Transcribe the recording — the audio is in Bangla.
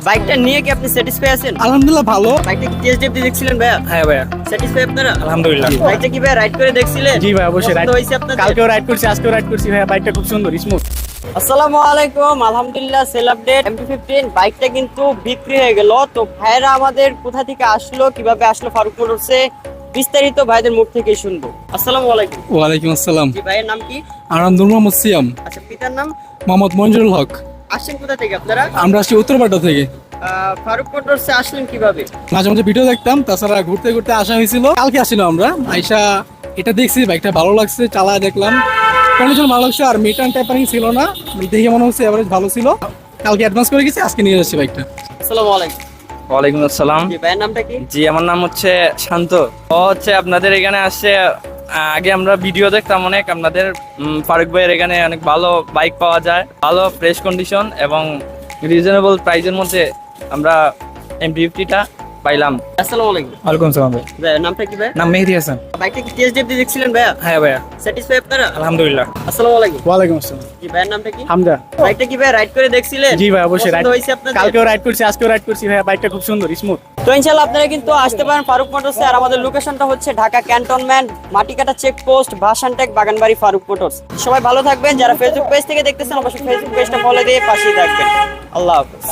বাইকটা নিয়ে কি আপনি স্যাটিসফাই আছেন? আলহামদুলিল্লাহ ভালো। বাইকটা কি টেস্ট ড্রাইভ দিয়ে দেখছিলেন ভাইয়া? হ্যাঁ ভাইয়া, স্যাটিসফাই আপনারা? আলহামদুলিল্লাহ। বাইকটা কি ভাই রাইড করে দেখছিলেন? জি ভাই, অবশ্যই রাইড পছন্দ হয়েছে আপনাদের? কালকেও রাইড করছি, আজকেও রাইড করছি ভাইয়া। বাইকটা খুব সুন্দর, স্মুথ। আসসালামু আলাইকুম, আলহামদুলিল্লাহ সেল আপডেট MT-15 বাইকটা কিন্তু বিক্রি হয়ে গেল। তো ভাইরা আমাদের কোথা থেকে আসলো, কিভাবে আসলো ফারুক মোটরসে, বিস্তারিত ভাইদের মুখ থেকেই শুনবো। আসসালামু আলাইকুম। ওয়ালাইকুম আসসালাম। জি ভাইয়ের নাম কি? আনন্দুল মোহাম্মদ সিয়াম। আচ্ছা, পিতার নাম? মোহাম্মদ মঞ্জুরুল হক। আসছেন কোথা থেকে আপনারা? আমরা আসছি উত্তরপাড়া থেকে। ফারুক মোটরসে আসলেন কিভাবে? মাঝে মাঝে ভিডিও দেখতাম, তাছাড়া ঘুরতে ঘুরতে আসা হয়েছিল। কালকে আসছিলাম আমরা, আইসা এটা দেখছি, বাইকটা ভালো লাগছে, চালায় দেখলাম, কন্ডিশন ভালো লাগছে, আর মিটার ট্যাপারিং ছিল না, দেখে মনে হচ্ছে এভারেজ ভালো ছিল। কালকে অ্যাডভান্স করে গেছি, আজকে নিয়ে যাচ্ছি বাইকটা। আসসালামু আলাইকুম। ওয়ালাইকুম আসসালাম। জি ভাইয়ের নামটা কি? জি, আমার নাম হচ্ছে শান্ত। ও হচ্ছে আপনাদের এখানে আসছে। আগে আমরা ভিডিও দেখতাম অনেক আপনাদের। ফারুক ভাইয়ের এখানে অনেক ভালো বাইক পাওয়া যায়, ভালো ফ্রেশ কন্ডিশন এবং রিজনেবল প্রাইসের মধ্যে আমরা MT-50টা পাইলাম। আসসালামু আলাইকুম। ওয়ালাইকুম সালাম ভাই। ভাইয়ের নামটা কি ভাই? নাম মেহেদি হাসান। বাইকটা কি টেস্ট ড্রাইভ দিয়ে দেখছিলেন ভাইয়া? হ্যাঁ ভাইয়া, স্যাটিসফাই আপনারা? আলহামদুলিল্লাহ। আসসালামু আলাইকুম। ওয়ালাইকুম আসসালাম। জি ভাইয়ের নামটা কি? হামদা। বাইকটা কি ভাই রাইড করে দেখছিলেন? জি ভাই, অবশ্যই রাইড। পছন্দ হয়েছে আপনাদের? কালকেও রাইড করছি, আজকেও রাইড করছি ভাইয়া। বাইকটা খুব সুন্দর, স্মুথ। তো ইনশাআল্লাহ আপনারা কিন্তু আসতে পারেন ফারুক মোটরসে। আর আমাদের লোকেশনটা হচ্ছে ঢাকা ক্যান্টনমেন্ট, মাটিকাটা চেকপোস্ট, ভাসানটেক, বাগানবাড়ি, ফারুক মোটরস। সবাই ভালো থাকবেন। যারা ফেসবুক পেজ থেকে দেখতেছেন অবশ্যই ফেসবুক পেজটা ফলো দিয়ে পাশেই থাকবেন। আল্লাহ হাফেজ।